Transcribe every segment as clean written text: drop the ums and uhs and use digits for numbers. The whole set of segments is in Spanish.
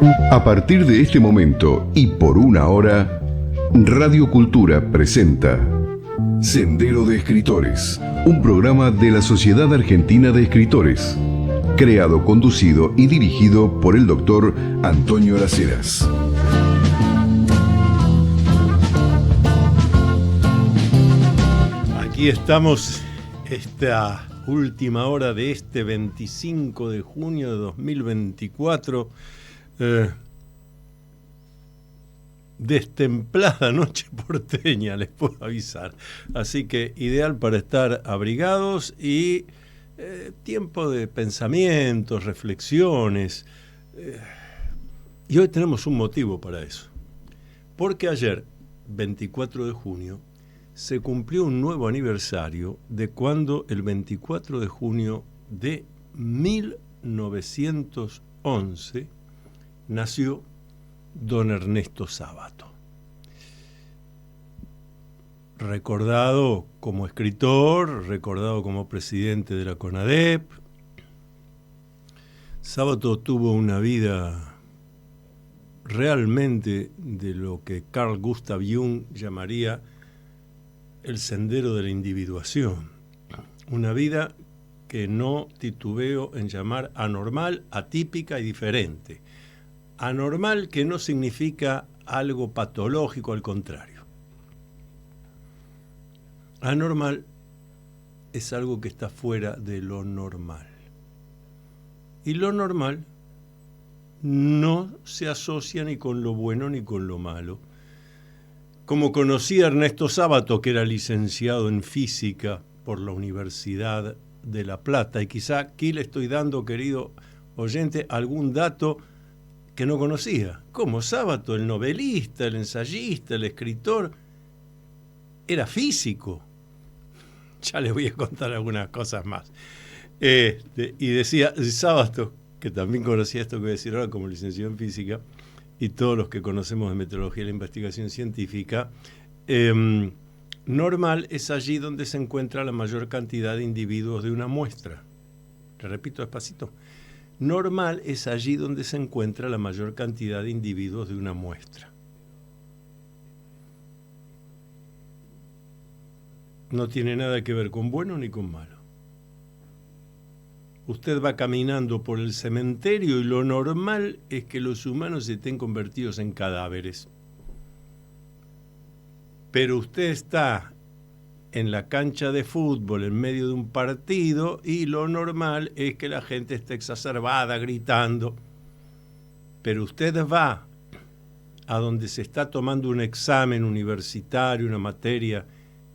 A partir de este momento y por una hora, Radio Cultura presenta Sendero de Escritores, un programa de la Sociedad Argentina de Escritores, creado, conducido y dirigido por el doctor Antonio Las Heras. Aquí estamos, esta última hora de este 25 de junio de 2024, destemplada noche porteña, les puedo avisar. Así que ideal para estar abrigados y tiempo de pensamientos, reflexiones. Y hoy tenemos un motivo para eso. Porque ayer, 24 de junio, se cumplió un nuevo aniversario de cuando el 24 de junio de 1911 nació don Ernesto Sábato. Recordado como escritor, recordado como presidente de la CONADEP. Sábato tuvo una vida realmente de lo que Carl Gustav Jung llamaría el sendero de la individuación. Una vida que no titubeo en llamar anormal, atípica y diferente. Anormal que no significa algo patológico, al contrario. Anormal es algo que está fuera de lo normal. Y lo normal no se asocia ni con lo bueno ni con lo malo. Como conocí a Ernesto Sábato, que era licenciado en física por la Universidad de La Plata, y quizá aquí le estoy dando, querido oyente, algún dato que no conocía. Como Sábato, el novelista, el ensayista, el escritor, era físico. Ya les voy a contar algunas cosas más. Y decía Sábato, que también conocía esto que voy a decir ahora como licenciado en física, y todos los que conocemos de metodología y la investigación científica, normal es allí donde se encuentra la mayor cantidad de individuos de una muestra. Le repito despacito. Normal es allí donde se encuentra la mayor cantidad de individuos de una muestra. No tiene nada que ver con bueno ni con malo. Usted va caminando por el cementerio y lo normal es que los humanos estén convertidos en cadáveres. Pero usted está en la cancha de fútbol en medio de un partido y lo normal es que la gente esté exacerbada, gritando. Pero usted va a donde se está tomando un examen universitario, una materia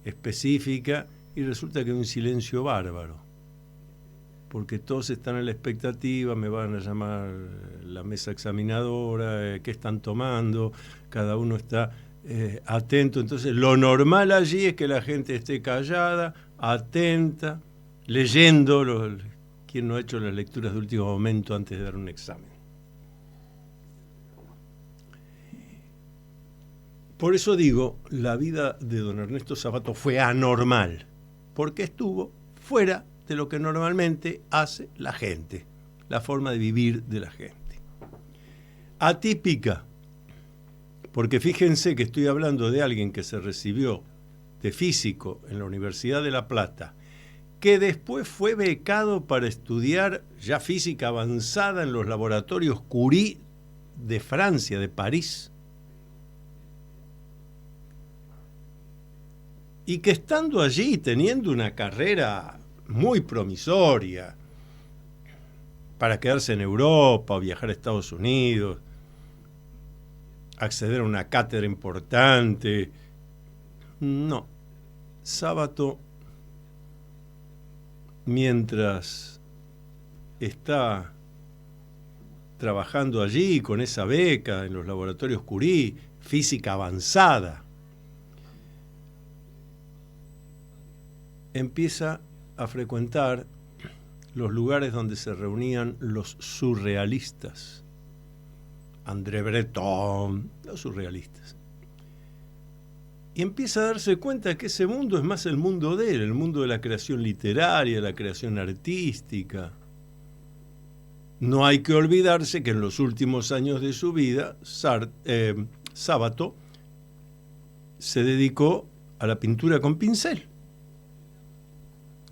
específica, y resulta que hay un silencio bárbaro. Porque todos están a la expectativa, me van a llamar la mesa examinadora, qué están tomando, cada uno está atento. Entonces lo normal allí es que la gente esté callada, atenta, leyendo. ¿Quién no ha hecho las lecturas de último momento antes de dar un examen? Por eso digo, la vida de don Ernesto Sábato fue anormal, porque estuvo fuera de lo que normalmente hace la gente, la forma de vivir de la gente. Atípica, porque fíjense que estoy hablando de alguien que se recibió de físico en la Universidad de La Plata, que después fue becado para estudiar ya física avanzada en los laboratorios Curie de Francia, de París, y que estando allí, teniendo una carrera muy promisoria para quedarse en Europa o viajar a Estados Unidos, acceder a una cátedra importante. No. Sábato, mientras está trabajando allí con esa beca en los laboratorios Curie, física avanzada, empieza a frecuentar los lugares donde se reunían los surrealistas. André Breton, los surrealistas. Y empieza a darse cuenta que ese mundo es más el mundo de él, el mundo de la creación literaria, la creación artística. No hay que olvidarse que en los últimos años de su vida, Sábato se dedicó a la pintura con pincel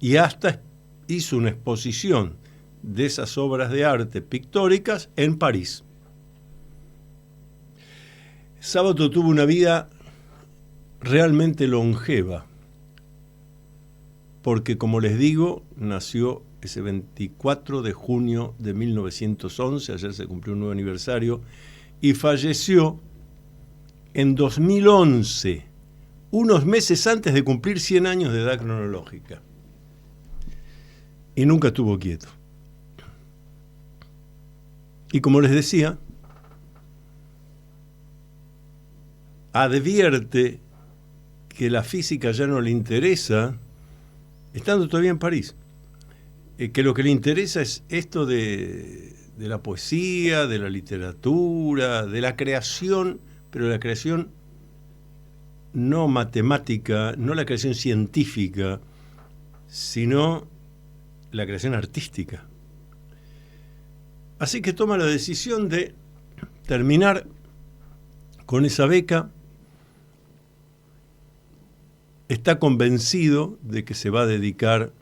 y hasta hizo una exposición de esas obras de arte pictóricas en París. Sábato tuvo una vida realmente longeva, porque, como les digo, nació ese 24 de junio de 1911, ayer se cumplió un nuevo aniversario, y falleció en 2011, unos meses antes de cumplir 100 años de edad cronológica. Y nunca estuvo quieto. Y como les decía, advierte que la física ya no le interesa, estando todavía en París, que lo que le interesa es esto de la poesía, de la literatura, de la creación, pero la creación no matemática, no la creación científica, sino la creación artística. Así que toma la decisión de terminar con esa beca. Está convencido de que se va a dedicar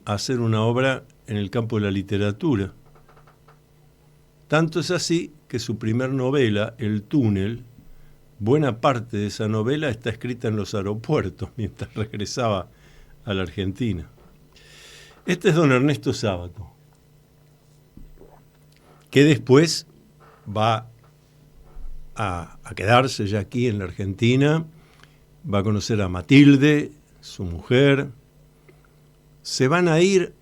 a hacer una obra en el campo de la literatura. Tanto es así que su primer novela, El túnel, buena parte de esa novela está escrita en los aeropuertos mientras regresaba a la Argentina. Este es don Ernesto Sábato, que después va a quedarse ya aquí en la Argentina, va a conocer a Matilde, su mujer. Se van a ir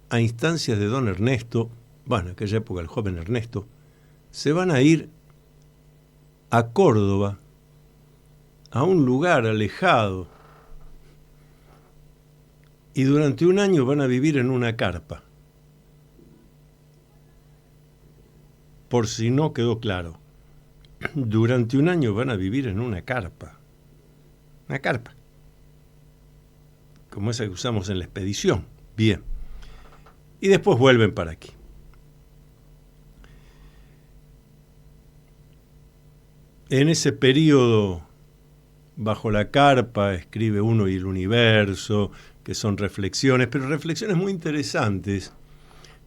a instancias de don Ernesto, bueno, en aquella época el joven Ernesto, se van a ir a Córdoba, a un lugar alejado, y durante un año van a vivir en una carpa. Por si no quedó claro, durante un año van a vivir en una carpa. Una carpa, como esa que usamos en la expedición. Bien. Y después vuelven para aquí. En ese periodo, bajo la carpa, escribe Uno y el Universo, que son reflexiones, pero reflexiones muy interesantes,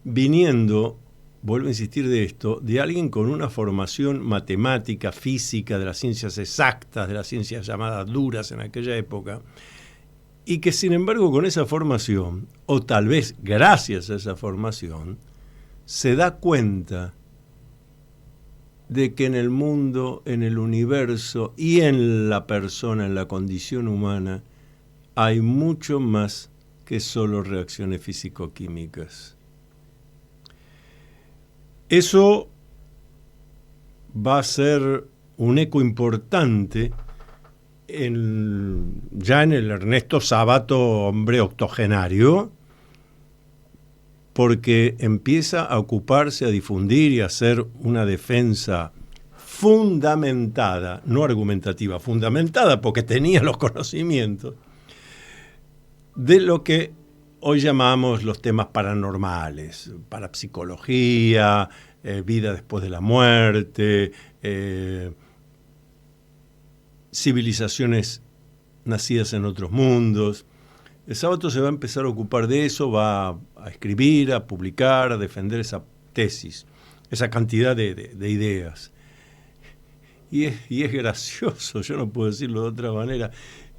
viniendo, vuelvo a insistir de esto, de alguien con una formación matemática, física, de las ciencias exactas, de las ciencias llamadas duras en aquella época, y que sin embargo con esa formación, o tal vez gracias a esa formación, se da cuenta de que en el mundo, en el universo y en la persona, en la condición humana, hay mucho más que solo reacciones físico-químicas. Eso va a ser un eco importante ya en el Ernesto Sábato, hombre octogenario, porque empieza a ocuparse, a difundir y a hacer una defensa fundamentada, no argumentativa, fundamentada porque tenía los conocimientos, de lo que hoy llamamos los temas paranormales, parapsicología, vida después de la muerte, civilizaciones nacidas en otros mundos. El Sábato se va a empezar a ocupar de eso, va a escribir, a publicar, a defender esa tesis, esa cantidad de ideas. Y es gracioso, yo no puedo decirlo de otra manera,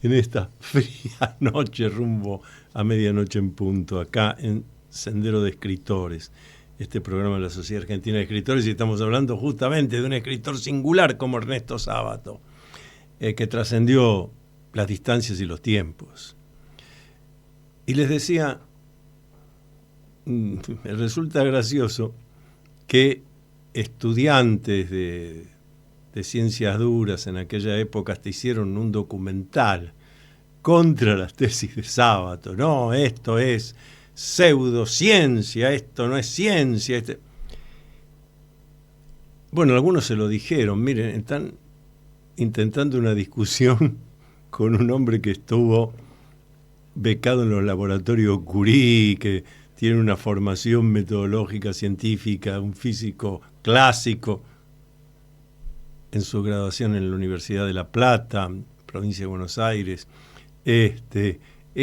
en esta fría noche rumbo a medianoche en punto, acá en Sendero de Escritores, este programa de la Sociedad Argentina de Escritores, y estamos hablando justamente de un escritor singular como Ernesto Sábato, que trascendió las distancias y los tiempos. Y les decía, me resulta gracioso que estudiantes de ciencias duras en aquella época hasta hicieron un documental contra las tesis de Sábato. No, esto es pseudociencia, esto no es ciencia. Bueno, algunos se lo dijeron, miren, están intentando una discusión con un hombre que estuvo becado en los laboratorios Curie, que tiene una formación metodológica, científica, un físico clásico, en su graduación en la Universidad de La Plata, provincia de Buenos Aires. Es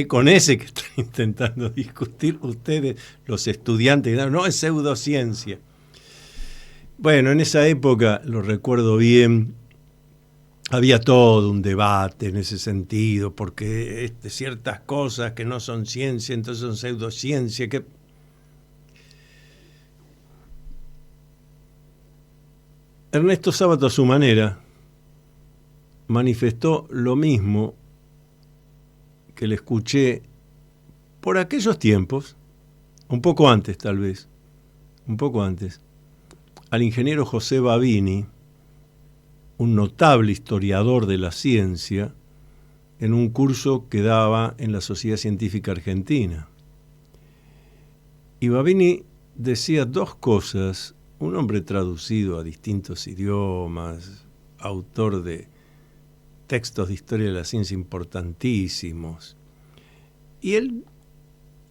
con ese que están intentando discutir ustedes, los estudiantes, no, es pseudociencia. Bueno, en esa época, lo recuerdo bien, había todo un debate en ese sentido, porque ciertas cosas que no son ciencia, entonces son pseudociencia. Ernesto Sábato, a su manera, manifestó lo mismo que le escuché por aquellos tiempos, un poco antes tal vez, un poco antes, al ingeniero José Babini, un notable historiador de la ciencia, en un curso que daba en la Sociedad Científica Argentina. Y Babini decía dos cosas, un hombre traducido a distintos idiomas, autor de textos de historia de la ciencia importantísimos. Y él,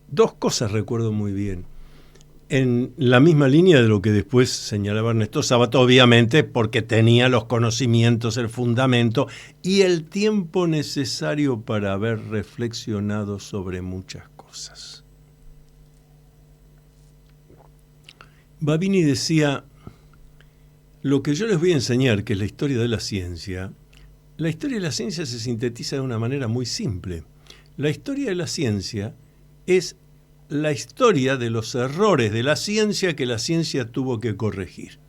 dos cosas recuerdo muy bien, en la misma línea de lo que después señalaba Ernesto Sábato, obviamente porque tenía los conocimientos, el fundamento y el tiempo necesario para haber reflexionado sobre muchas cosas. Babini decía, lo que yo les voy a enseñar, que es la historia de la ciencia se sintetiza de una manera muy simple. La historia de la ciencia es la historia de los errores de la ciencia que la ciencia tuvo que corregir.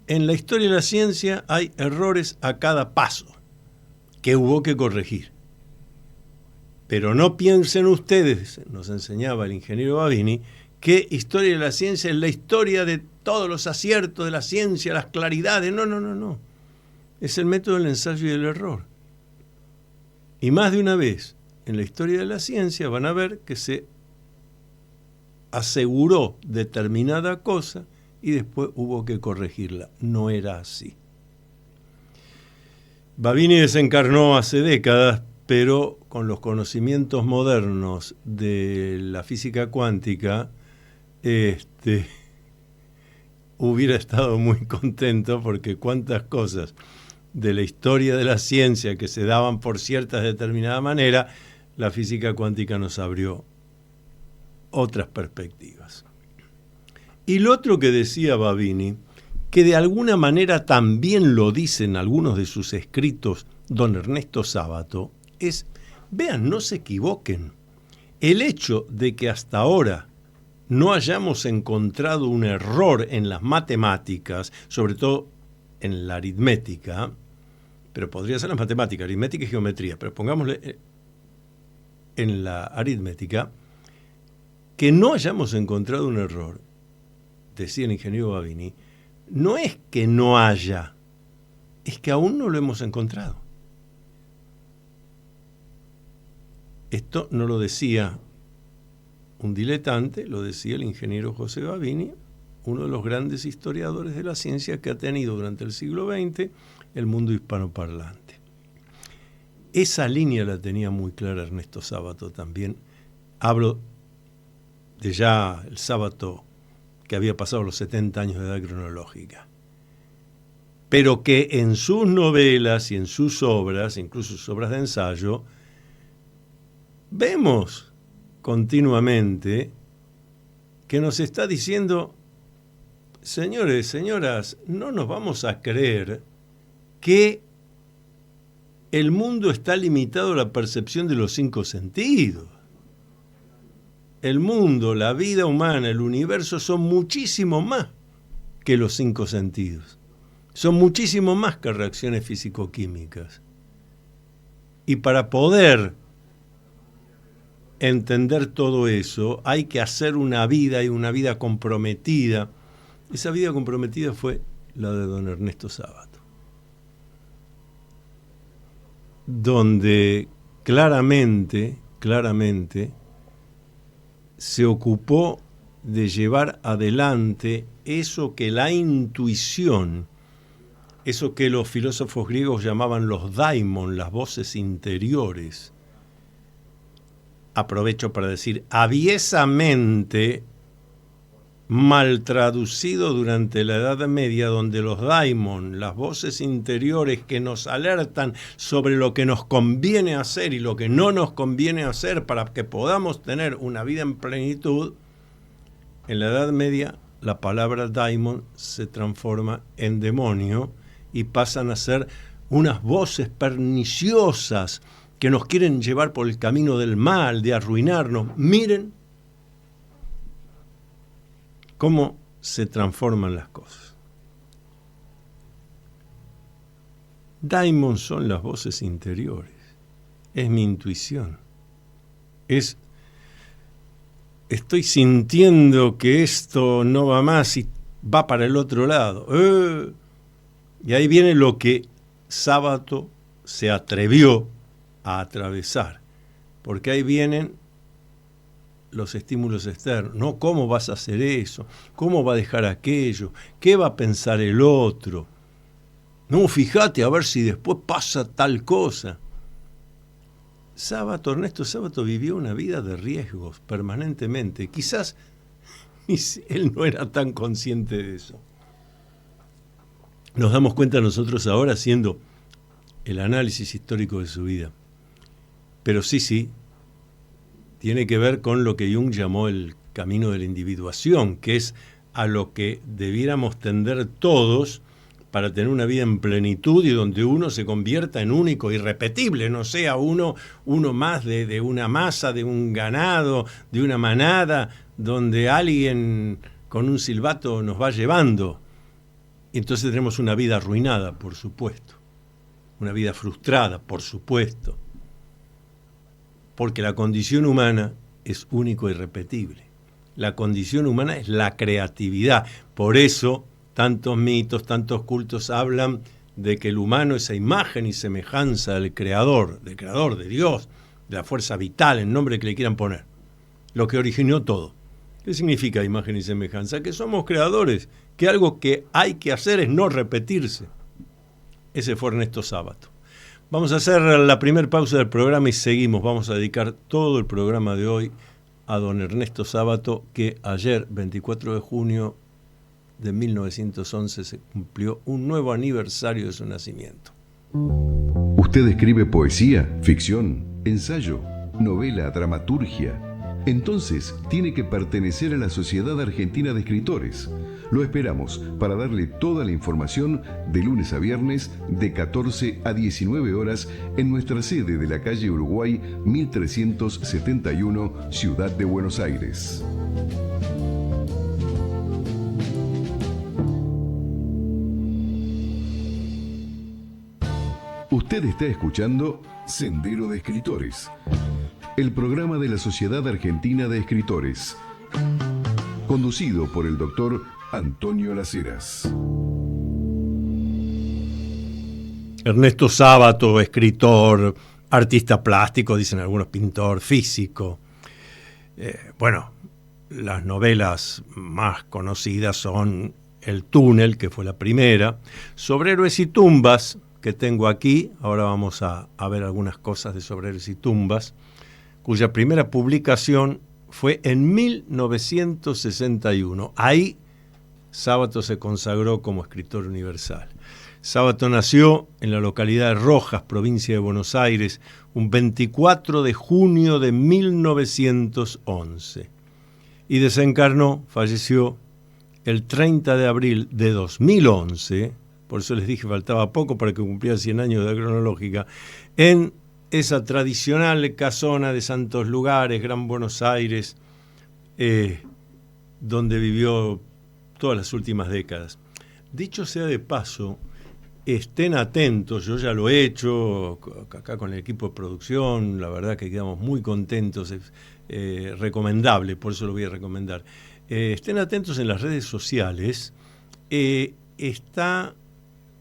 En la historia de la ciencia hay errores a cada paso que hubo que corregir. Pero no piensen ustedes, nos enseñaba el ingeniero Babini, que historia de la ciencia es la historia de todos los aciertos de la ciencia, las claridades. No. Es el método del ensayo y del error. Y más de una vez en la historia de la ciencia van a ver que se aseguró determinada cosa y después hubo que corregirla. No era así. Babini desencarnó hace décadas, pero con los conocimientos modernos de la física cuántica, hubiera estado muy contento porque cuántas cosas de la historia de la ciencia que se daban por ciertas de determinada manera, la física cuántica nos abrió otras perspectivas. Y lo otro que decía Babini, que de alguna manera también lo dicen algunos de sus escritos don Ernesto Sábato, es, vean, no se equivoquen, el hecho de que hasta ahora no hayamos encontrado un error en las matemáticas, sobre todo en la aritmética, pero podría ser en las matemáticas, aritmética y geometría, pero pongámosle en la aritmética, que no hayamos encontrado un error, decía el ingeniero Babini, no es que no haya, es que aún no lo hemos encontrado. Esto no lo decía un diletante, lo decía el ingeniero José Babini, uno de los grandes historiadores de la ciencia que ha tenido durante el siglo XX el mundo hispanoparlante. Esa línea la tenía muy clara Ernesto Sábato también. Hablo de ya el Sábato que había pasado los 70 años de edad cronológica, pero que en sus novelas y en sus obras, incluso sus obras de ensayo, vemos continuamente que nos está diciendo, señores, señoras, no nos vamos a creer que el mundo está limitado a la percepción de los 5 sentidos. El mundo, la vida humana, el universo son muchísimo más que los 5 sentidos. Son muchísimo más que reacciones físico-químicas. Y para poder entender todo eso, hay que hacer una vida y una vida comprometida. Esa vida comprometida fue la de don Ernesto Sábato, donde claramente se ocupó de llevar adelante eso que la intuición, eso que los filósofos griegos llamaban los daimon, las voces interiores, aprovecho para decir, aviesamente mal traducido durante la Edad Media, donde los daimon, las voces interiores que nos alertan sobre lo que nos conviene hacer y lo que no nos conviene hacer para que podamos tener una vida en plenitud, en la Edad Media la palabra daimon se transforma en demonio y pasan a ser unas voces perniciosas que nos quieren llevar por el camino del mal, de arruinarnos. Miren cómo se transforman las cosas. Daimon son las voces interiores. Es mi intuición. Estoy sintiendo que esto no va más y va para el otro lado. Y ahí viene lo que Sábato se atrevió a atravesar. Porque ahí vienen los estímulos externos. No, ¿cómo vas a hacer eso? ¿Cómo va a dejar aquello? ¿Qué va a pensar el otro? No, fíjate a ver si después pasa tal cosa. Ernesto Sábato vivió una vida de riesgos permanentemente. Quizás él no era tan consciente de eso. Nos damos cuenta nosotros ahora haciendo el análisis histórico de su vida. Pero sí, tiene que ver con lo que Jung llamó el camino de la individuación, que es a lo que debiéramos tender todos para tener una vida en plenitud y donde uno se convierta en único, irrepetible, no sea uno más de una masa, de un ganado, de una manada, donde alguien con un silbato nos va llevando. Y entonces tenemos una vida arruinada, por supuesto, una vida frustrada, por supuesto, porque la condición humana es único e irrepetible. La condición humana es la creatividad. Por eso tantos mitos, tantos cultos hablan de que el humano es a imagen y semejanza del Creador, de Dios, de la fuerza vital, el nombre que le quieran poner, lo que originó todo. ¿Qué significa imagen y semejanza? Que somos creadores, que algo que hay que hacer es no repetirse. Ese fue Ernesto Sábato. Vamos a hacer la primera pausa del programa y seguimos. Vamos a dedicar todo el programa de hoy a don Ernesto Sábato, que ayer, 24 de junio de 1911, se cumplió un nuevo aniversario de su nacimiento. ¿Usted escribe poesía, ficción, ensayo, novela, dramaturgia? Entonces tiene que pertenecer a la Sociedad Argentina de Escritores. Lo esperamos para darle toda la información de lunes a viernes de 14 a 19 horas en nuestra sede de la calle Uruguay 1371, Ciudad de Buenos Aires. Usted está escuchando Sendero de Escritores, el programa de la Sociedad Argentina de Escritores, conducido por el doctor Antonio Las Heras. Ernesto Sábato, escritor, artista plástico, dicen algunos, pintor, físico. Las novelas más conocidas son El túnel, que fue la primera, Sobre héroes y tumbas, que tengo aquí. Ahora vamos a ver algunas cosas de Sobre héroes y tumbas, cuya primera publicación fue en 1961. Ahí Sábato se consagró como escritor universal. Sábato nació en la localidad de Rojas, provincia de Buenos Aires, un 24 de junio de 1911. Y desencarnó, falleció el 30 de abril de 2011, por eso les dije faltaba poco para que cumpliera 100 años de edad cronológica, en esa tradicional casona de Santos Lugares, Gran Buenos Aires, donde vivió todas las últimas décadas. Dicho sea de paso, estén atentos, yo ya lo he hecho acá con el equipo de producción, la verdad que quedamos muy contentos, es recomendable, por eso lo voy a recomendar. Estén atentos en las redes sociales, está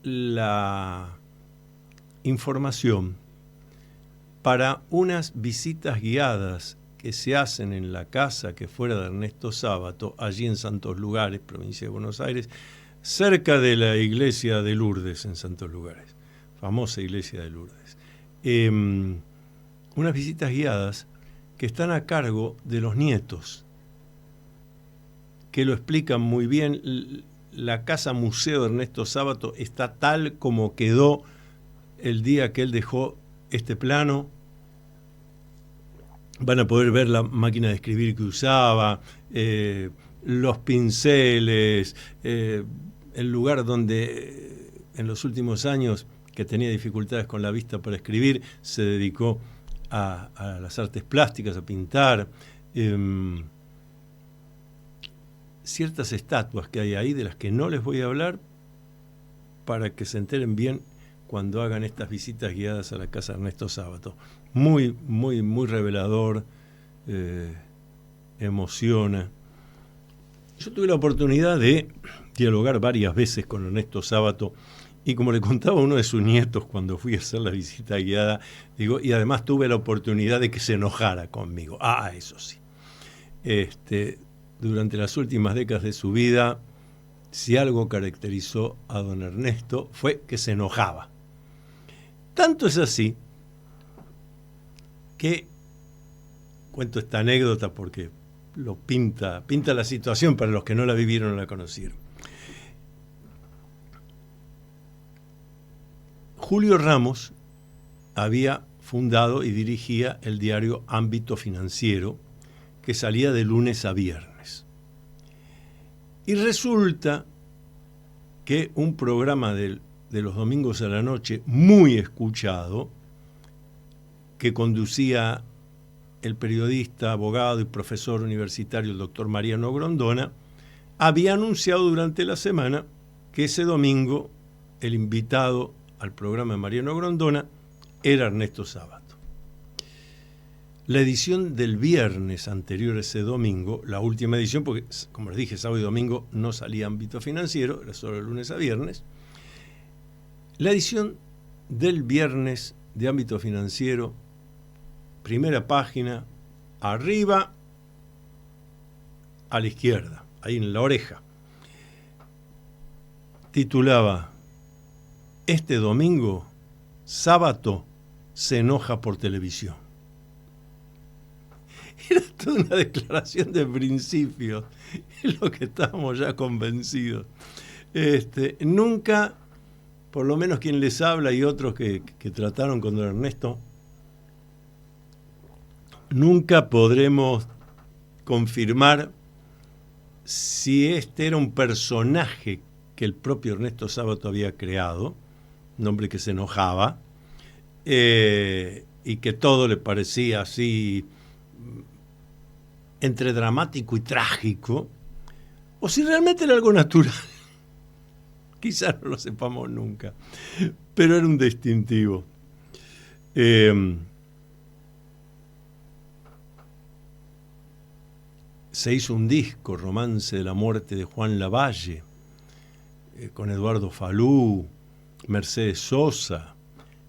la información para unas visitas guiadas que se hacen en la casa que fuera de Ernesto Sábato, allí en Santos Lugares, provincia de Buenos Aires, cerca de la iglesia de Lourdes en Santos Lugares, famosa iglesia de Lourdes. Unas visitas guiadas que están a cargo de los nietos, que lo explican muy bien. La casa museo de Ernesto Sábato está tal como quedó el día que él dejó este plano. Van a poder ver la máquina de escribir que usaba, los pinceles, el lugar donde en los últimos años, que tenía dificultades con la vista para escribir, se dedicó a las artes plásticas, a pintar. Ciertas estatuas que hay ahí, de las que no les voy a hablar, para que se enteren bien cuando hagan estas visitas guiadas a la casa de Ernesto Sábato. Muy, muy, muy revelador, emociona. Yo tuve la oportunidad de dialogar varias veces con Ernesto Sábato, y como le contaba a uno de sus nietos cuando fui a hacer la visita guiada, digo, y además tuve la oportunidad de que se enojara conmigo. Eso sí. Durante las últimas décadas de su vida, si algo caracterizó a don Ernesto fue que se enojaba. Tanto es así que cuento esta anécdota porque lo pinta la situación para los que no la vivieron o la conocieron. Julio Ramos había fundado y dirigía el diario Ámbito Financiero, que salía de lunes a viernes. Y resulta que un programa de los domingos a la noche, muy escuchado, que conducía el periodista, abogado y profesor universitario, el doctor Mariano Grondona, había anunciado durante la semana que ese domingo el invitado al programa de Mariano Grondona era Ernesto Sábato. La edición del viernes anterior a ese domingo, la última edición, porque como les dije, sábado y domingo no salía Ámbito Financiero, era solo de lunes a viernes. La edición del viernes de Ámbito Financiero, primera página, arriba a la izquierda, ahí en la oreja, titulaba: "Este domingo, Sábato se enoja por televisión". Era toda una declaración de principios, es lo que estábamos ya convencidos. Nunca, por lo menos quien les habla y otros que trataron con don Ernesto, nunca podremos confirmar si este era un personaje que el propio Ernesto Sábato había creado, un hombre que se enojaba, y que todo le parecía así entre dramático y trágico, o si realmente era algo natural. Quizás no lo sepamos nunca, pero era un distintivo. Se hizo un disco, Romance de la muerte de Juan Lavalle, con Eduardo Falú, Mercedes Sosa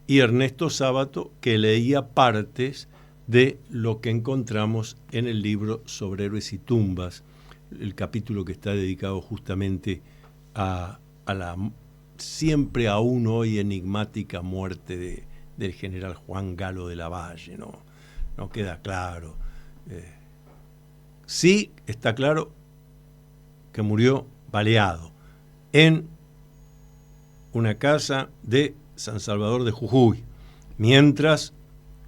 y Ernesto Sábato, que leía partes de lo que encontramos en el libro Sobre héroes y tumbas, el capítulo que está dedicado justamente a la siempre aún hoy enigmática muerte del general Juan Galo de Lavalle. No queda claro. Sí está claro que murió baleado en una casa de San Salvador de Jujuy, mientras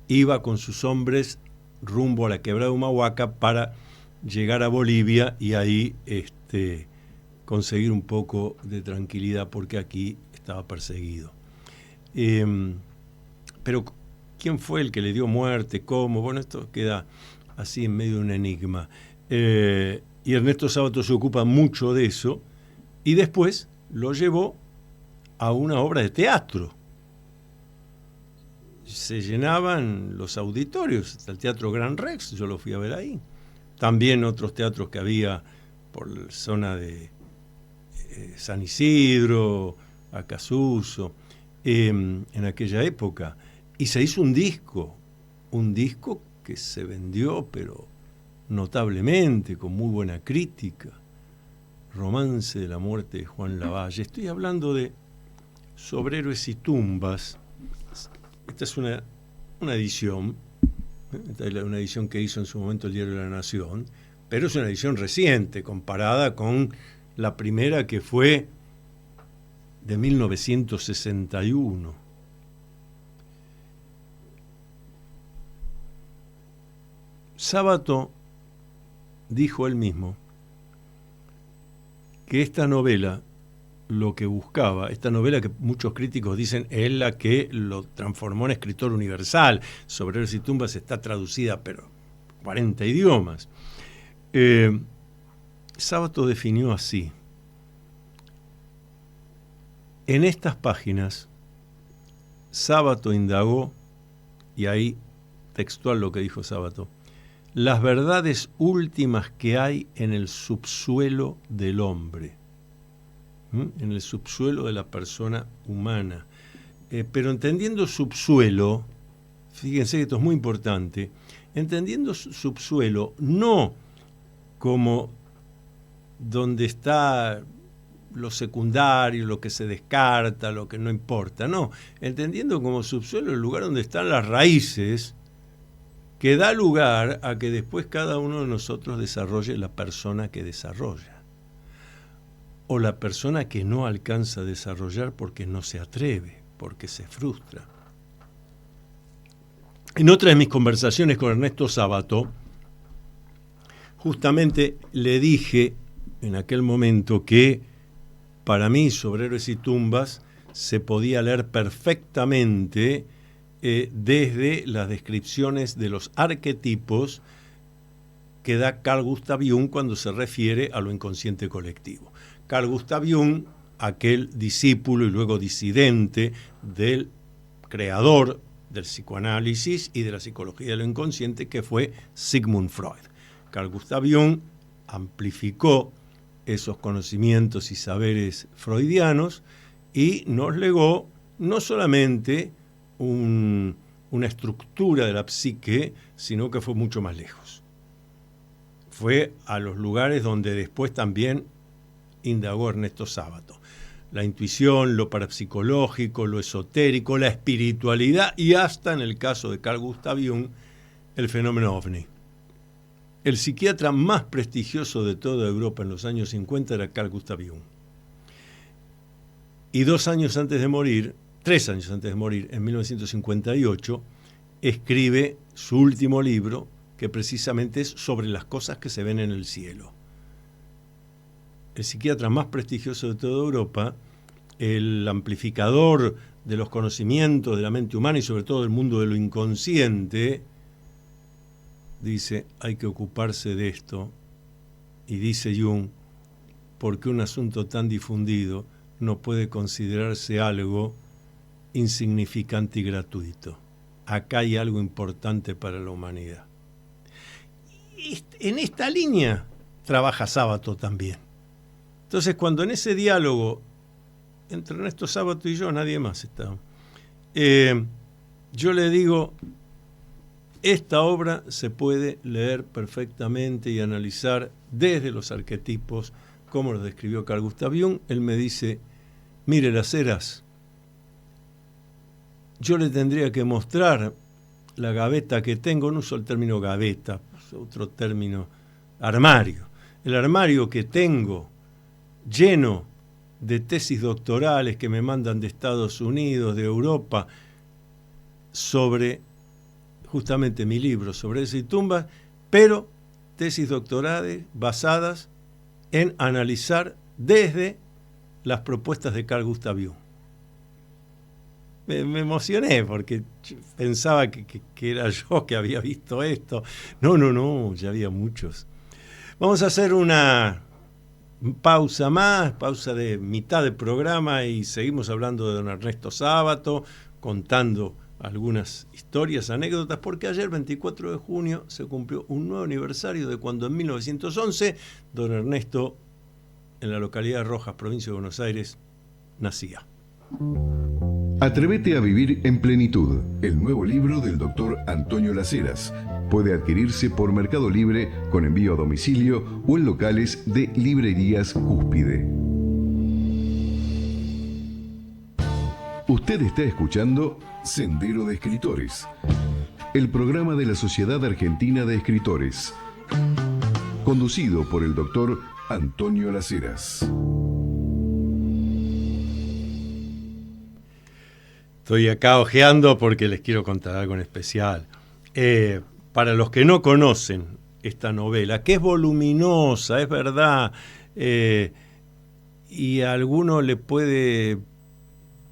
iba con sus hombres rumbo a la quebrada de Humahuaca para llegar a Bolivia y ahí conseguir un poco de tranquilidad, porque aquí estaba perseguido. Pero ¿quién fue el que le dio muerte? ¿Cómo? Bueno, esto queda así en medio de un enigma. Y Ernesto Sábato se ocupa mucho de eso, y después lo llevó a una obra de teatro. Se llenaban los auditorios, el Teatro Gran Rex, yo lo fui a ver ahí. También otros teatros que había por la zona de San Isidro, Acasuso, en aquella época. Y se hizo un disco que se vendió, pero notablemente, con muy buena crítica. Romance de la muerte de Juan Lavalle. Estoy hablando de Sobre héroes y tumbas. Esta es una edición, Esta es una edición que hizo en su momento el Diario de la Nación, pero es una edición reciente comparada con la primera, que fue de 1961. Sábato dijo él mismo que esta novela, lo que buscaba, esta novela que muchos críticos dicen es la que lo transformó en escritor universal, Sobreros y tumbas está traducida pero 40 idiomas. Sábato definió así: en estas páginas Sábato indagó, y ahí textual lo que dijo Sábato, las verdades últimas que hay en el subsuelo del hombre, en el subsuelo de la persona humana. Pero entendiendo subsuelo, fíjense que esto es muy importante, entendiendo subsuelo no como donde está lo secundario, lo que se descarta, lo que no importa, no, entendiendo como subsuelo el lugar donde están las raíces, que da lugar a que después cada uno de nosotros desarrolle la persona que desarrolla, o la persona que no alcanza a desarrollar porque no se atreve, porque se frustra. En otra de mis conversaciones con Ernesto Sábato, justamente le dije en aquel momento que para mí Sobre Héroes y Tumbas se podía leer perfectamente desde las descripciones de los arquetipos que da Carl Gustav Jung cuando se refiere a lo inconsciente colectivo. Carl Gustav Jung, aquel discípulo y luego disidente del creador del psicoanálisis y de la psicología de lo inconsciente, que fue Sigmund Freud. Carl Gustav Jung amplificó esos conocimientos y saberes freudianos y nos legó no solamente una estructura de la psique, sino que fue mucho más lejos. Fue a los lugares donde después también indagó Ernesto Sábato. La intuición, lo parapsicológico, lo esotérico, la espiritualidad y hasta, en el caso de Carl Gustav Jung, el fenómeno ovni. El psiquiatra más prestigioso de toda Europa en los años 50 era Carl Gustav Jung. Y 3 años antes de morir, en 1958, escribe su último libro, que precisamente es sobre las cosas que se ven en el cielo. El psiquiatra más prestigioso de toda Europa, el amplificador de los conocimientos de la mente humana y sobre todo del mundo de lo inconsciente, dice, hay que ocuparse de esto. Y dice Jung, porque un asunto tan difundido no puede considerarse algo insignificante y gratuito. Acá hay algo importante para la humanidad. Y en esta línea trabaja Sábato también. Entonces, cuando en ese diálogo entre Ernesto Sábato y yo, nadie más estaba, yo le digo, esta obra se puede leer perfectamente y analizar desde los arquetipos, como los describió Carl Gustav Jung. Él me dice, mire, Las Heras, yo le tendría que mostrar la gaveta que tengo, no uso el término gaveta, otro término, armario. El armario que tengo lleno de tesis doctorales que me mandan de Estados Unidos, de Europa, sobre justamente mi libro, Sobre Héroes y tumbas, pero tesis doctorales basadas en analizar desde las propuestas de Carl Gustav Jung. Me emocioné porque pensaba que era yo que había visto esto. No, ya había muchos. Vamos a hacer una pausa más, pausa de mitad de programa, y seguimos hablando de don Ernesto Sábato, contando algunas historias, anécdotas, porque ayer, 24 de junio, se cumplió un nuevo aniversario de cuando en 1911 don Ernesto, en la localidad de Rojas, provincia de Buenos Aires, nacía. Atrévete a vivir en plenitud, el nuevo libro del doctor Antonio Las Heras. Puede adquirirse por Mercado Libre con envío a domicilio o en locales de librerías Cúspide. Usted está escuchando Sendero de Escritores. el programa de la Sociedad Argentina de Escritores, conducido por el doctor Antonio Las Heras. Estoy acá ojeando porque les quiero contar algo en especial. Para los que no conocen esta novela, que es voluminosa, es verdad, y a alguno le puede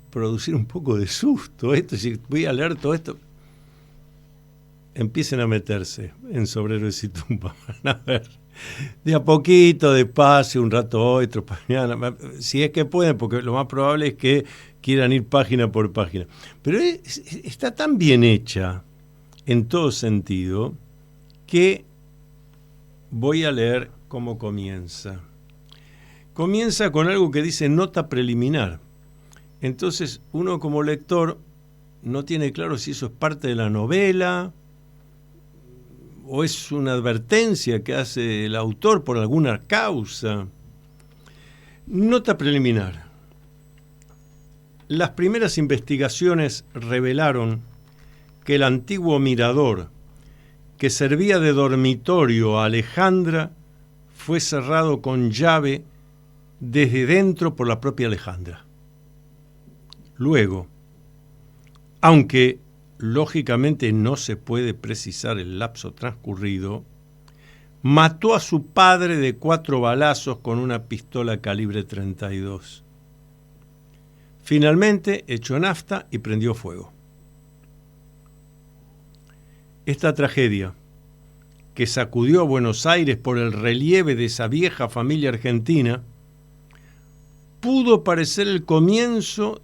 producir un poco de susto esto, si voy a leer todo esto, empiecen a meterse en Sombreros y Tumbas, van a ver, de a poquito, despacio, un rato hoy, otro mañana, si es que pueden, porque lo más probable es que quieran ir página por página. Pero está tan bien hecha, en todo sentido, que voy a leer cómo comienza. Comienza con algo que dice nota preliminar. Entonces, uno como lector no tiene claro si eso es parte de la novela o es una advertencia que hace el autor por alguna causa. Nota preliminar. Las primeras investigaciones revelaron que el antiguo mirador que servía de dormitorio a Alejandra fue cerrado con llave desde dentro por la propia Alejandra. Luego, aunque lógicamente no se puede precisar el lapso transcurrido, mató a su padre de 4 balazos con una pistola calibre 32. Finalmente echó nafta y prendió fuego. Esta tragedia, que sacudió a Buenos Aires por el relieve de esa vieja familia argentina, pudo parecer al comienzo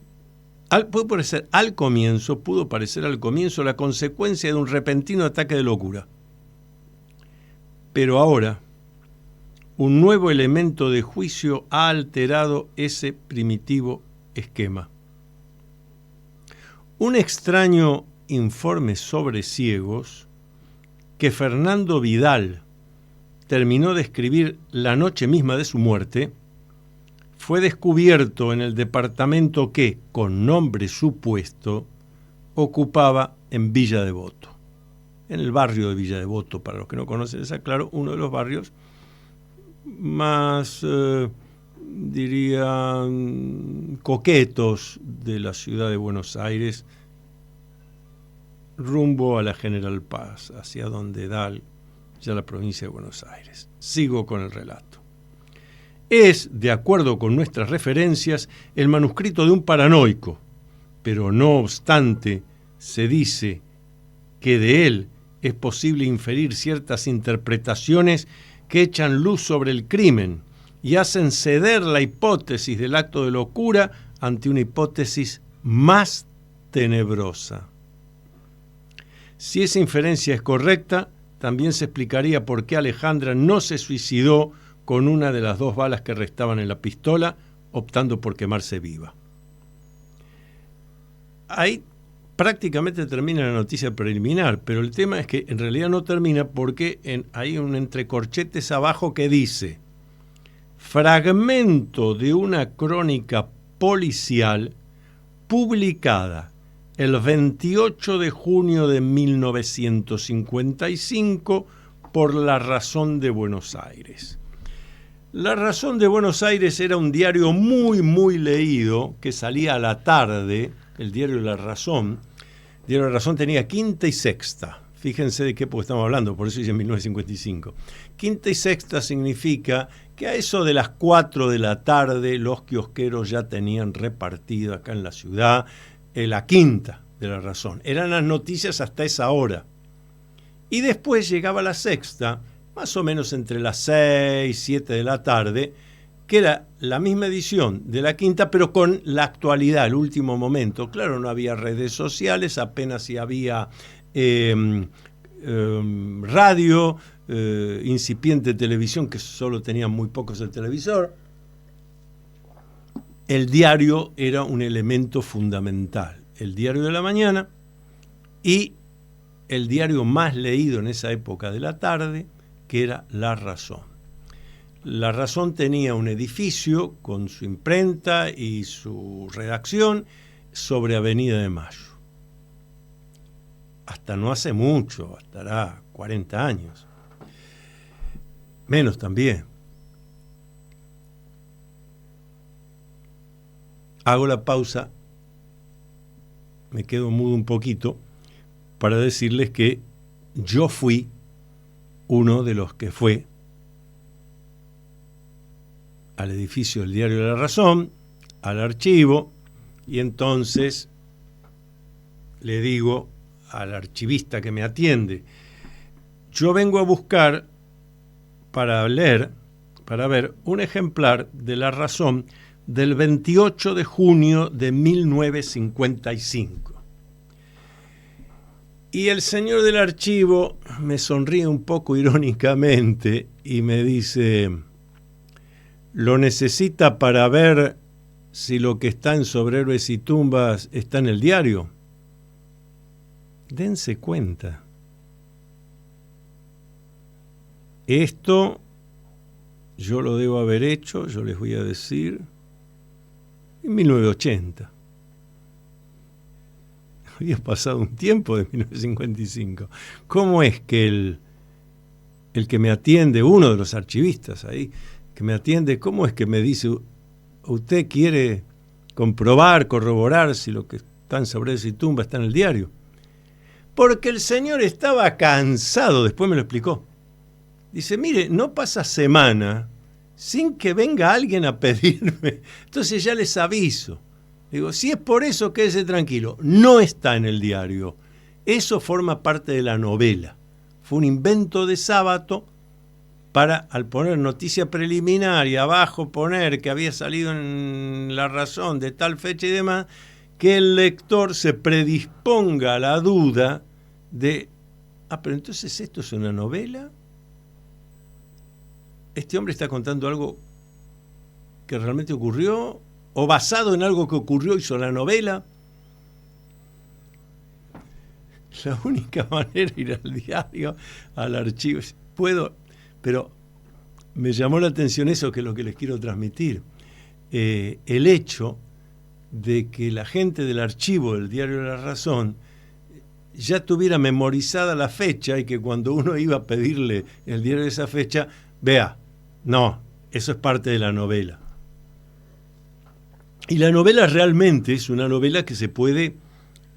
la consecuencia de un repentino ataque de locura. Pero ahora, un nuevo elemento de juicio ha alterado ese primitivo esquema. Un extraño informe sobre ciegos que Fernando Vidal terminó de escribir la noche misma de su muerte fue descubierto en el departamento que, con nombre supuesto, ocupaba en Villa Devoto. En el barrio de Villa Devoto, para los que no conocen, es claro, uno de los barrios más, diría, coquetos de la ciudad de Buenos Aires, rumbo a la General Paz, hacia donde da ya la provincia de Buenos Aires. Sigo con el relato. Es, de acuerdo con nuestras referencias, el manuscrito de un paranoico, pero no obstante, se dice que de él es posible inferir ciertas interpretaciones que echan luz sobre el crimen y hacen ceder la hipótesis del acto de locura ante una hipótesis más tenebrosa. Si esa inferencia es correcta, también se explicaría por qué Alejandra no se suicidó con una de las 2 balas que restaban en la pistola, optando por quemarse viva. Ahí prácticamente termina la noticia preliminar, pero el tema es que en realidad no termina porque hay un entrecorchetes abajo que dice: fragmento de una crónica policial publicada el 28 de junio de 1955 por La Razón de Buenos Aires. La Razón de Buenos Aires era un diario muy, muy leído que salía a la tarde, el diario La Razón. El diario La Razón tenía quinta y sexta. Fíjense de qué época estamos hablando, por eso dice 1955. Quinta y sexta significa que a eso de las 4 de la tarde los kiosqueros ya tenían repartido acá en la ciudad la quinta de La Razón. Eran las noticias hasta esa hora. Y después llegaba la sexta, más o menos entre las 6, 7 de la tarde, que era la misma edición de la quinta, pero con la actualidad, el último momento. Claro, no había redes sociales, apenas si había radio, incipiente televisión, que solo tenían muy pocos el televisor. El diario era un elemento fundamental. El diario de la mañana y el diario más leído en esa época de la tarde, que era La Razón. La Razón tenía un edificio con su imprenta y su redacción sobre Avenida de Mayo. hasta no hace mucho, estará 40 años. Menos también. Hago la pausa, me quedo mudo un poquito para decirles que yo fui uno de los que fue al edificio del Diario de la Razón, al archivo, y entonces le digo al archivista que me atiende, yo vengo a buscar para leer, para ver un ejemplar de La Razón del 28 de junio de 1955. Y el señor del archivo me sonríe un poco irónicamente y me dice, ¿lo necesita para ver si lo que está en Sobre Héroes y Tumbas está en el diario? Dense cuenta. Esto yo lo debo haber hecho, yo les voy a decir, en 1980. Había pasado un tiempo de 1955. ¿Cómo es que el que me atiende, uno de los archivistas ahí, que me atiende, cómo es que me dice, usted quiere comprobar, corroborar si lo que está en Sobre Héroes y Tumbas está en el diario? Porque el señor estaba cansado, después me lo explicó. Dice, mire, no pasa semana sin que venga alguien a pedirme. Entonces ya les aviso. Digo, si es por eso, quédese tranquilo. No está en el diario. Eso forma parte de la novela. Fue un invento de Sábato para, al poner noticia preliminar y abajo poner que había salido en La Razón de tal fecha y demás, que el lector se predisponga a la duda de, pero entonces esto es una novela. Este hombre está contando algo que realmente ocurrió, o basado en algo que ocurrió hizo la novela. La única manera de ir al diario, al archivo, puedo, pero me llamó la atención eso, que es lo que les quiero transmitir. El hecho de que la gente del archivo del Diario de la Razón ya tuviera memorizada la fecha y que cuando uno iba a pedirle el diario de esa fecha, vea, no, eso es parte de la novela. Y la novela realmente es una novela que se puede,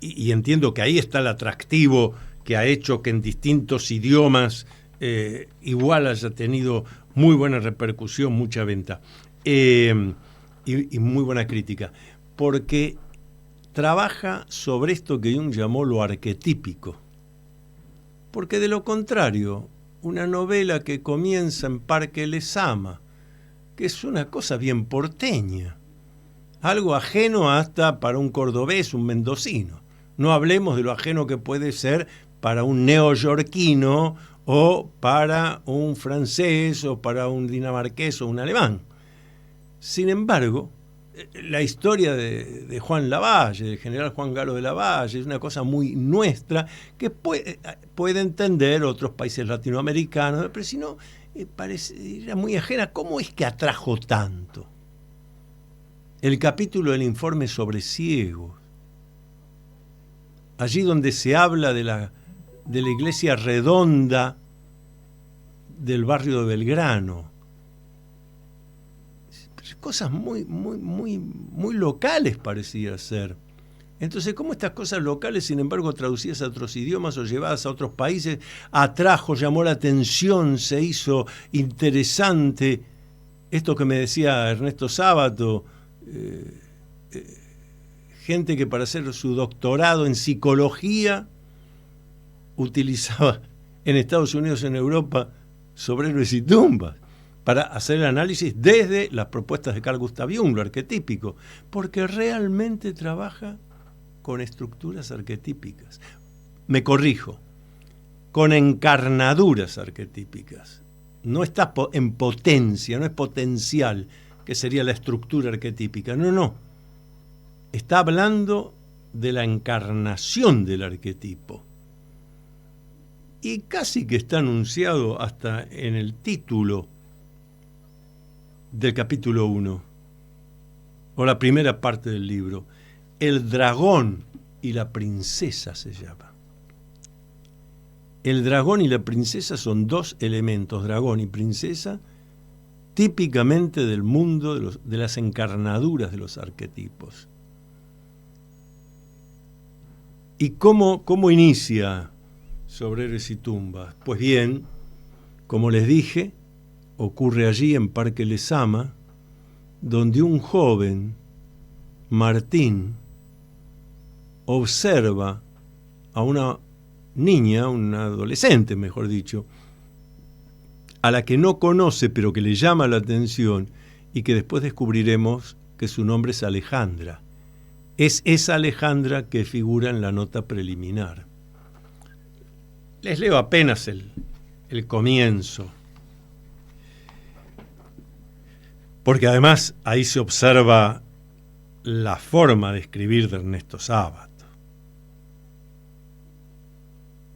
y entiendo que ahí está el atractivo que ha hecho que en distintos idiomas igual haya tenido muy buena repercusión, mucha venta, y muy buena crítica, porque trabaja sobre esto que Jung llamó lo arquetípico. Porque de lo contrario, una novela que comienza en Parque Lezama, que es una cosa bien porteña, algo ajeno hasta para un cordobés, un mendocino. No hablemos de lo ajeno que puede ser para un neoyorquino o para un francés o para un dinamarqués o un alemán. Sin embargo, la historia de Juan Lavalle, del general Juan Galo de Lavalle, es una cosa muy nuestra que puede entender otros países latinoamericanos, pero si no, era muy ajena. ¿Cómo es que atrajo tanto? El capítulo del informe sobre ciegos, allí donde se habla de la iglesia redonda del barrio de Belgrano, cosas muy locales parecía ser. Entonces, ¿cómo estas cosas locales, sin embargo, traducidas a otros idiomas o llevadas a otros países, atrajo, llamó la atención, se hizo interesante? Esto que me decía Ernesto Sábato, gente que para hacer su doctorado en psicología utilizaba en Estados Unidos, en Europa, Sobre Héroes y Tumbas, para hacer el análisis desde las propuestas de Carl Gustav Jung, lo arquetípico, porque realmente trabaja con estructuras arquetípicas. Me corrijo, con encarnaduras arquetípicas. No está en potencia, no es potencial, que sería la estructura arquetípica. No. Está hablando de la encarnación del arquetipo. Y casi que está anunciado hasta en el título del capítulo 1, o la primera parte del libro. El dragón y la princesa se llama. el dragón y la princesa son dos elementos, dragón y princesa, típicamente del mundo de las encarnaduras de los arquetipos. ¿Y cómo inicia Sobre Héroes y Tumbas? Pues bien, como les dije, ocurre allí en Parque Lezama, donde un joven, Martín, observa a una niña, una adolescente, mejor dicho, a la que no conoce pero que le llama la atención y que después descubriremos que su nombre es Alejandra. Es esa Alejandra que figura en la nota preliminar. Les leo apenas el comienzo, porque además ahí se observa la forma de escribir de Ernesto Sábato.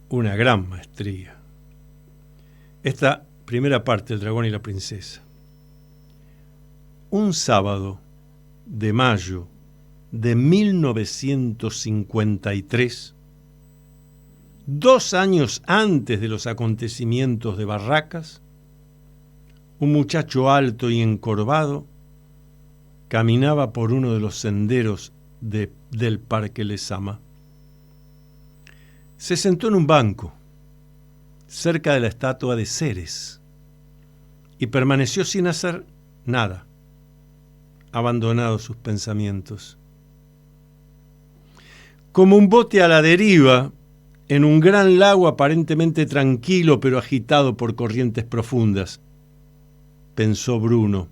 Una gran maestría. Esta primera parte, El dragón y la princesa. Un sábado de mayo de 1953, 2 años antes de los acontecimientos de Barracas, un muchacho alto y encorvado caminaba por uno de los senderos del Parque Lezama. Se sentó en un banco, cerca de la estatua de Ceres, y permaneció sin hacer nada, abandonados sus pensamientos. Como un bote a la deriva, en un gran lago aparentemente tranquilo pero agitado por corrientes profundas, pensó Bruno,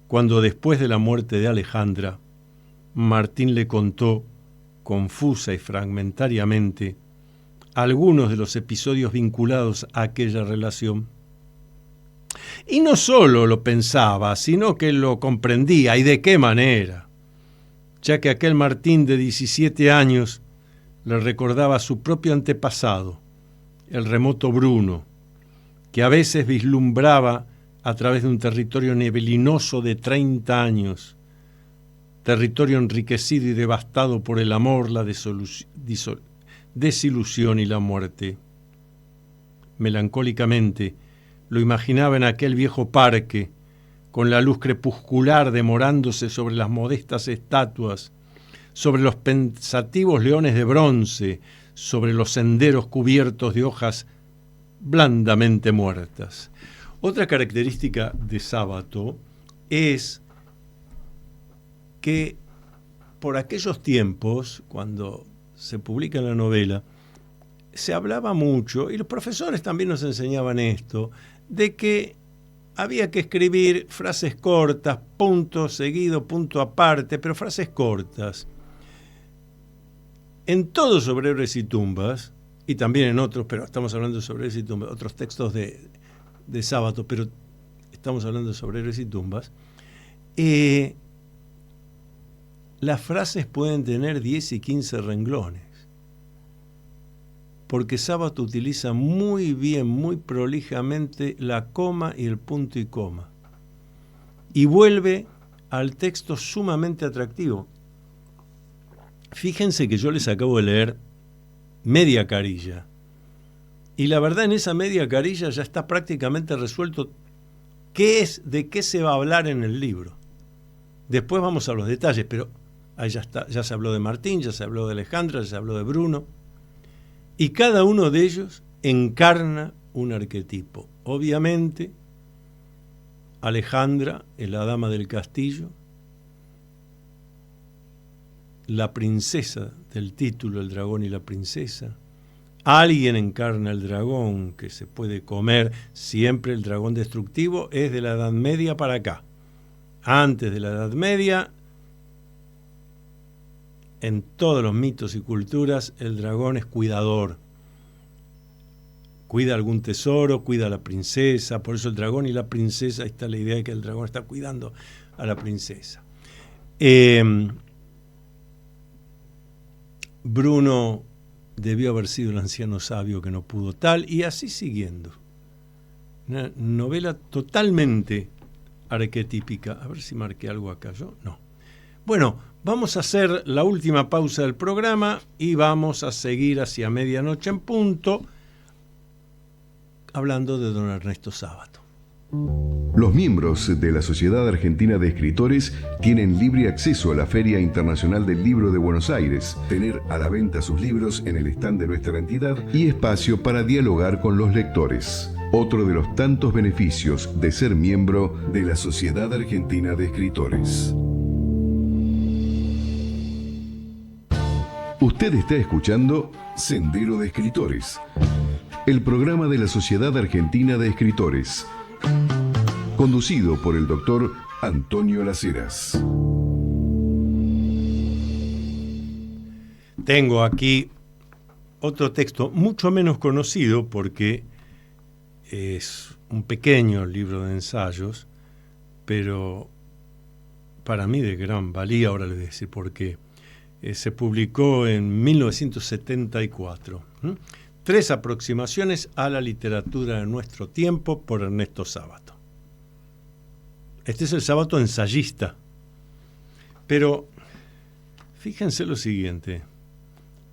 cuando después de la muerte de Alejandra, Martín le contó, confusa y fragmentariamente, algunos de los episodios vinculados a aquella relación. Y no solo lo pensaba, sino que lo comprendía, y de qué manera, ya que aquel Martín de 17 años le recordaba a su propio antepasado, el remoto Bruno, que a veces vislumbraba a través de un territorio neblinoso de 30 años, territorio enriquecido y devastado por el amor, la desilusión y la muerte. Melancólicamente lo imaginaba en aquel viejo parque, con la luz crepuscular demorándose sobre las modestas estatuas, sobre los pensativos leones de bronce, sobre los senderos cubiertos de hojas blandamente muertas. Otra característica de Sábato es que por aquellos tiempos, cuando se publica la novela, se hablaba mucho, y los profesores también nos enseñaban esto, de que había que escribir frases cortas, punto seguido, punto aparte, pero frases cortas. En todo Sobre Héroes y Tumbas, y también en otros, pero estamos hablando de Sobre Héroes y Tumbas, otros textos de Sábato, pero estamos hablando de Sobre Héroes y Tumbas, las frases pueden tener 10 y 15 renglones, porque Sábato utiliza muy bien, muy prolijamente la coma y el punto y coma, y vuelve al texto sumamente atractivo. Fíjense que yo les acabo de leer media carilla, y la verdad en esa media carilla ya está prácticamente resuelto de qué se va a hablar en el libro. Después vamos a los detalles, pero ahí ya está, ya se habló de Martín, ya se habló de Alejandra, ya se habló de Bruno, y cada uno de ellos encarna un arquetipo. Obviamente, Alejandra es la dama del castillo, la princesa del título, el dragón y la princesa. Alguien encarna el dragón que se puede comer. Siempre el dragón destructivo es de la Edad Media para acá. Antes de la Edad Media, en todos los mitos y culturas, el dragón es cuidador. Cuida algún tesoro, cuida a la princesa. Por eso el dragón y la princesa, ahí está la idea de que el dragón está cuidando a la princesa. Bruno debió haber sido el anciano sabio que no pudo tal, y así siguiendo. Una novela totalmente arquetípica. A ver si marqué algo acá yo. No. Bueno, vamos a hacer la última pausa del programa y vamos a seguir hacia medianoche en punto, hablando de don Ernesto Sábato. Los miembros de la Sociedad Argentina de Escritores tienen libre acceso a la Feria Internacional del Libro de Buenos Aires, tener a la venta sus libros en el stand de nuestra entidad y espacio para dialogar con los lectores. Otro de los tantos beneficios de ser miembro de la Sociedad Argentina de Escritores. Usted está escuchando Sendero de Escritores, el programa de la Sociedad Argentina de Escritores, conducido por el doctor Antonio Las Heras. Tengo aquí otro texto mucho menos conocido porque es un pequeño libro de ensayos, pero para mí de gran valía. Ahora les voy a decir por qué. Se publicó en 1974. 3 aproximaciones a la literatura de nuestro tiempo por Ernesto Sábato. Este es el Sábato ensayista. Pero fíjense lo siguiente.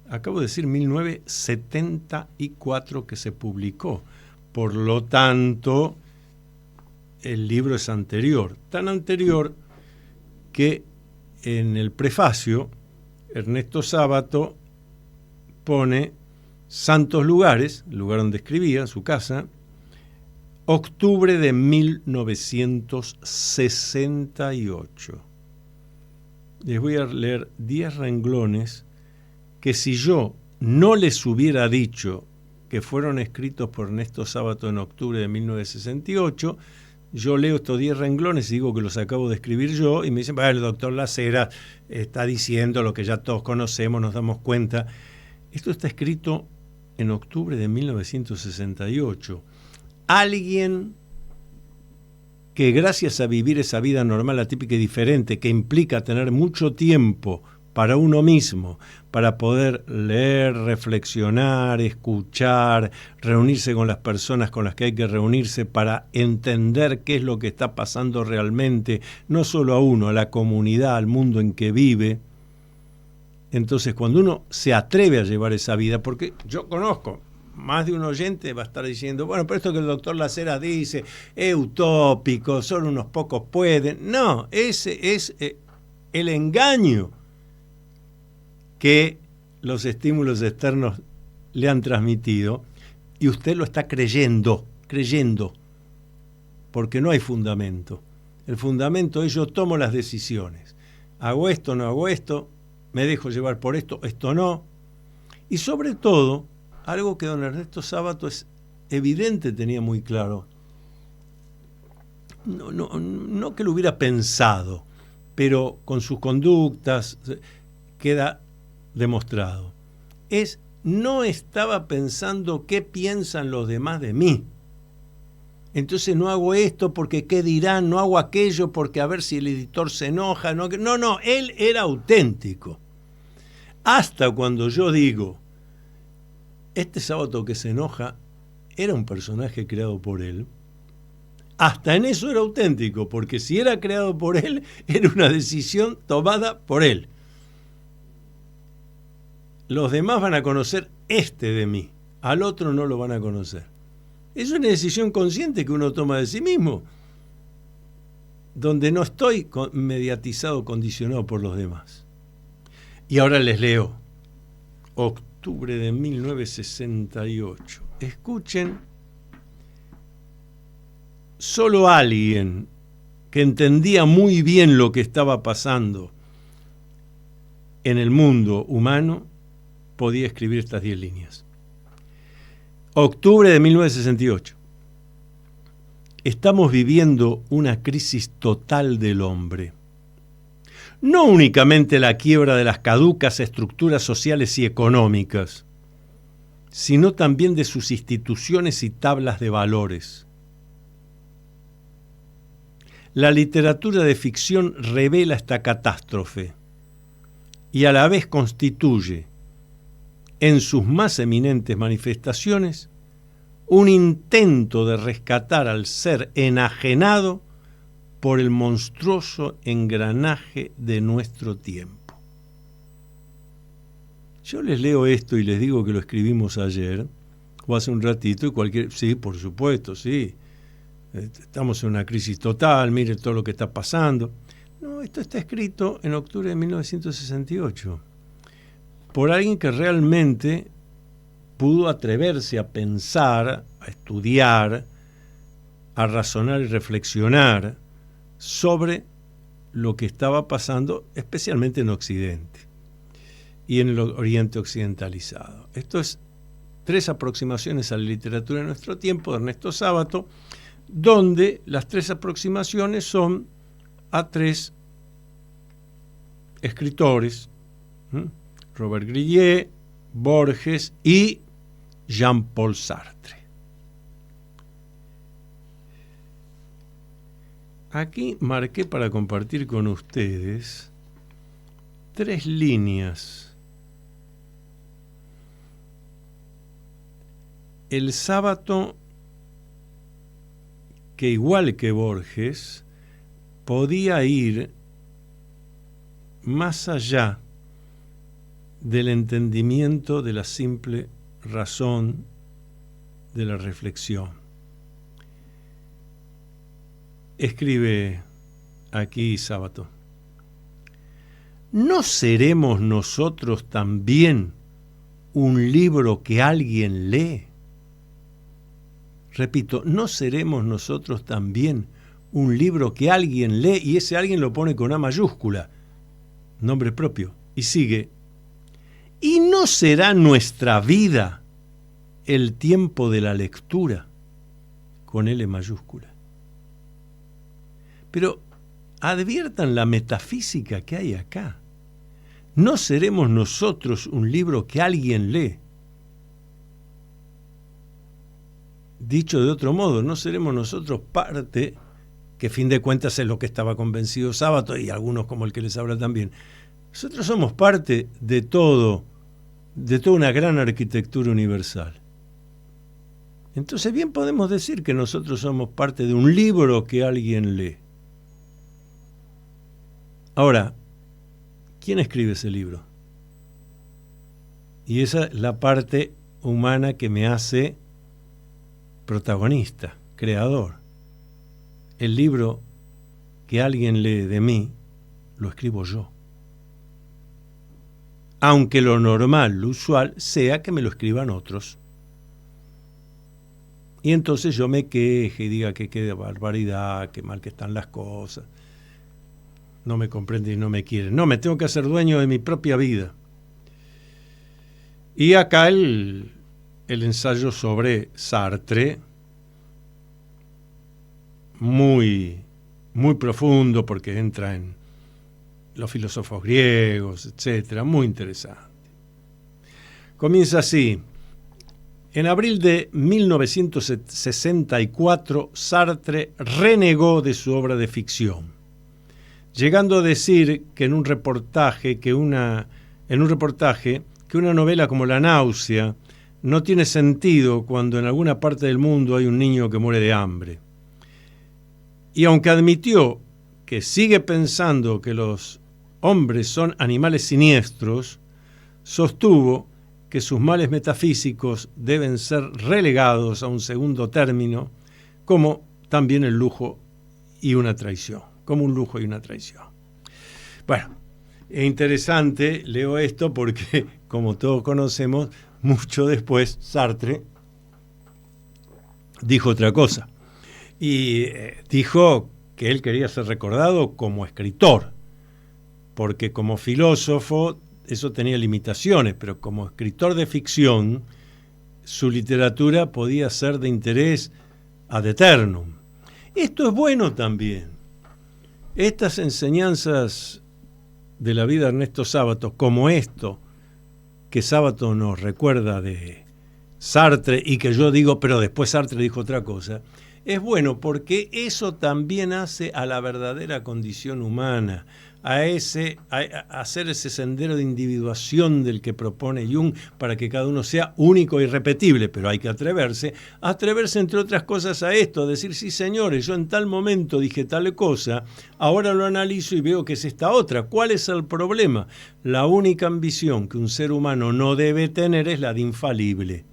Acabo de decir 1974 que se publicó. Por lo tanto, el libro es anterior. Tan anterior que en el prefacio Ernesto Sábato pone Santos Lugares, el lugar donde escribía, su casa, octubre de 1968. Les voy a leer 10 renglones que si yo no les hubiera dicho que fueron escritos por Ernesto Sábato en octubre de 1968, yo leo estos 10 renglones y digo que los acabo de escribir yo y me dicen, el doctor Las Heras está diciendo lo que ya todos conocemos, nos damos cuenta. Esto está escrito en octubre de 1968. Alguien que gracias a vivir esa vida normal, atípica y diferente, que implica tener mucho tiempo para uno mismo, para poder leer, reflexionar, escuchar, reunirse con las personas con las que hay que reunirse para entender qué es lo que está pasando realmente, no solo a uno, a la comunidad, al mundo en que vive. Entonces, cuando uno se atreve a llevar esa vida, porque yo conozco, más de un oyente va a estar diciendo, bueno, pero esto que el doctor Las Heras dice es utópico, solo unos pocos pueden. No, ese es el engaño que los estímulos externos le han transmitido y usted lo está creyendo, porque no hay fundamento. El fundamento es yo tomo las decisiones. Hago esto, no hago esto, me dejo llevar por esto, esto no. Y sobre todo, algo que don Ernesto Sábato es evidente, tenía muy claro. No que lo hubiera pensado, pero con sus conductas queda demostrado. No estaba pensando qué piensan los demás de mí. Entonces no hago esto porque qué dirán, no hago aquello porque a ver si el editor se enoja. No, él era auténtico. Hasta cuando yo digo, este Sábato que se enoja era un personaje creado por él, hasta en eso era auténtico, porque si era creado por él, era una decisión tomada por él. Los demás van a conocer este de mí, al otro no lo van a conocer. Es una decisión consciente que uno toma de sí mismo, donde no estoy mediatizado, condicionado por los demás. Y ahora les leo, octubre de 1968. Escuchen, solo alguien que entendía muy bien lo que estaba pasando en el mundo humano podía escribir estas 10 líneas. Octubre de 1968. Estamos viviendo una crisis total del hombre. No únicamente la quiebra de las caducas estructuras sociales y económicas, sino también de sus instituciones y tablas de valores. La literatura de ficción revela esta catástrofe y a la vez constituye, en sus más eminentes manifestaciones, un intento de rescatar al ser enajenado por el monstruoso engranaje de nuestro tiempo. Yo les leo esto y les digo que lo escribimos ayer, dijo hace un ratito, y sí, por supuesto, sí. Estamos en una crisis total, mire todo lo que está pasando. No, esto está escrito en octubre de 1968 por alguien que realmente pudo atreverse a pensar, a estudiar, a razonar y reflexionar sobre lo que estaba pasando, especialmente en Occidente y en el Oriente occidentalizado. Esto es 3 aproximaciones a la literatura de nuestro tiempo de Ernesto Sábato, donde las 3 aproximaciones son a 3 escritores, Robert Grillet, Borges y Jean-Paul Sartre. Aquí marqué para compartir con ustedes 3 líneas. El Sábato, que igual que Borges, podía ir más allá del entendimiento de la simple razón de la reflexión. Escribe aquí Sábato: ¿no seremos nosotros también un libro que alguien lee? Repito, ¿no seremos nosotros también un libro que alguien lee? Y ese alguien lo pone con A mayúscula, nombre propio, y sigue: ¿y no será nuestra vida el tiempo de la lectura? Con L mayúscula. Pero adviertan la metafísica que hay acá. ¿No seremos nosotros un libro que alguien lee? Dicho de otro modo, ¿no seremos nosotros parte, que fin de cuentas es lo que estaba convencido Sábato y algunos como el que les habla también? Nosotros somos parte de toda una gran arquitectura universal. Entonces bien podemos decir que nosotros somos parte de un libro que alguien lee. Ahora, ¿quién escribe ese libro? Y esa es la parte humana que me hace protagonista, creador. El libro que alguien lee de mí, lo escribo yo. Aunque lo normal, lo usual, sea que me lo escriban otros. Y entonces yo me queje y diga que qué barbaridad, qué mal que están las cosas. No me comprenden y no me quieren. No, me tengo que hacer dueño de mi propia vida. Y acá el ensayo sobre Sartre, muy, muy profundo porque entra en los filósofos griegos, etcétera, muy interesante. Comienza así: en abril de 1964, Sartre renegó de su obra de ficción, llegando a decir que en un reportaje que una novela como La náusea no tiene sentido cuando en alguna parte del mundo hay un niño que muere de hambre. Y aunque admitió que sigue pensando que los hombres son animales siniestros, sostuvo que sus males metafísicos deben ser relegados a un segundo término, como también el lujo y una traición. Como un lujo y una traición. Bueno, es interesante, leo esto porque, como todos conocemos, mucho después Sartre dijo otra cosa. Y dijo que él quería ser recordado como escritor, porque como filósofo eso tenía limitaciones, pero como escritor de ficción, su literatura podía ser de interés ad eternum. Esto es bueno también. Estas enseñanzas de la vida de Ernesto Sábato, como esto que Sábato nos recuerda de Sartre y que yo digo, pero después Sartre dijo otra cosa, es bueno porque eso también hace a la verdadera condición humana, a hacer ese sendero de individuación del que propone Jung para que cada uno sea único e irrepetible, pero hay que atreverse entre otras cosas a esto, a decir, sí señores, yo en tal momento dije tal cosa, ahora lo analizo y veo que es esta otra. ¿Cuál es el problema? La única ambición que un ser humano no debe tener es la de infalible.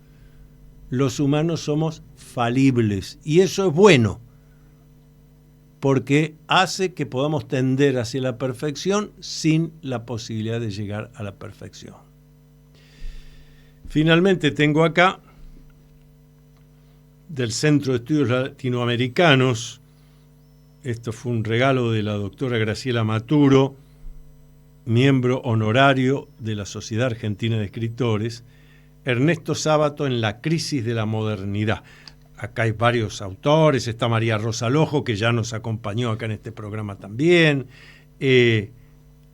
los humanos somos falibles y eso es bueno, porque hace que podamos tender hacia la perfección sin la posibilidad de llegar a la perfección. Finalmente tengo acá, del Centro de Estudios Latinoamericanos, esto fue un regalo de la doctora Graciela Maturo, miembro honorario de la Sociedad Argentina de Escritores, Ernesto Sábato en la crisis de la modernidad. Acá hay varios autores, está María Rosa Lojo, que ya nos acompañó acá en este programa también,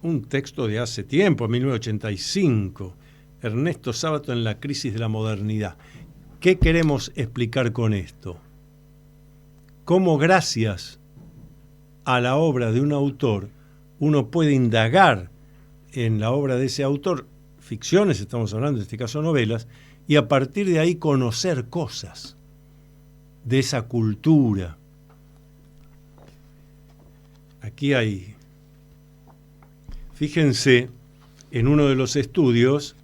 un texto de hace tiempo, 1985, Ernesto Sábato en la crisis de la modernidad. ¿Qué queremos explicar con esto? Cómo gracias a la obra de un autor uno puede indagar en la obra de ese autor, ficciones, estamos hablando en este caso novelas, y a partir de ahí conocer cosas de esa cultura. Aquí hay, fíjense, en uno de los estudios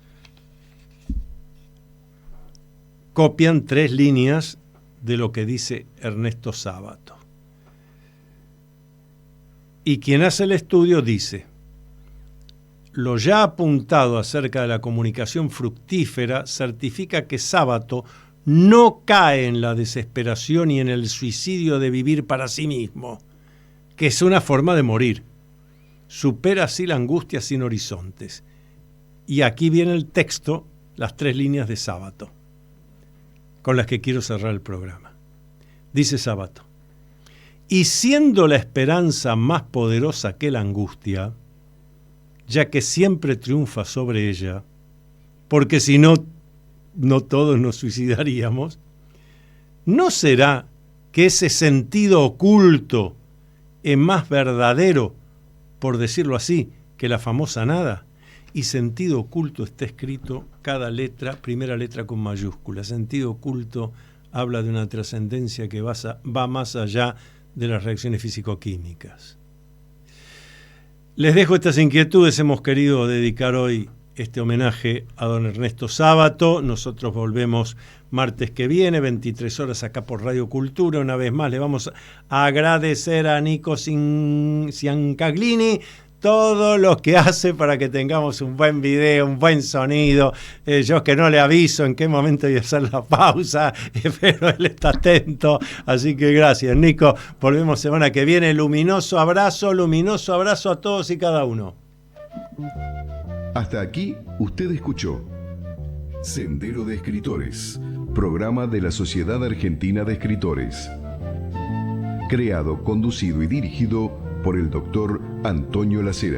copian 3 líneas de lo que dice Ernesto Sábato. Y quien hace el estudio dice: lo ya apuntado acerca de la comunicación fructífera certifica que Sábato no cae en la desesperación y en el suicidio de vivir para sí mismo, que es una forma de morir. Supera así la angustia sin horizontes. Y aquí viene el texto, las 3 líneas de Sábato, con las que quiero cerrar el programa. Dice Sábato: y siendo la esperanza más poderosa que la angustia, ya que siempre triunfa sobre ella, porque si no, no todos nos suicidaríamos, ¿no será que ese sentido oculto es más verdadero, por decirlo así, que la famosa nada? Y sentido oculto está escrito cada letra, primera letra con mayúscula. Sentido oculto habla de una trascendencia que va más allá de las reacciones físico-químicas. Les dejo estas inquietudes. Hemos querido dedicar hoy este homenaje a don Ernesto Sábato. Nosotros volvemos martes que viene, 23 horas acá por Radio Cultura. Una vez más le vamos a agradecer a Nico Ciancaglini todo lo que hace para que tengamos un buen video, un buen sonido. Yo que no le aviso en qué momento voy a hacer la pausa, pero él está atento. Así que gracias, Nico. Volvemos semana que viene. Luminoso abrazo a todos y cada uno. Hasta aquí usted escuchó Sendero de Escritores, programa de la Sociedad Argentina de Escritores. Creado, conducido y dirigido por el doctor Antonio Las Heras.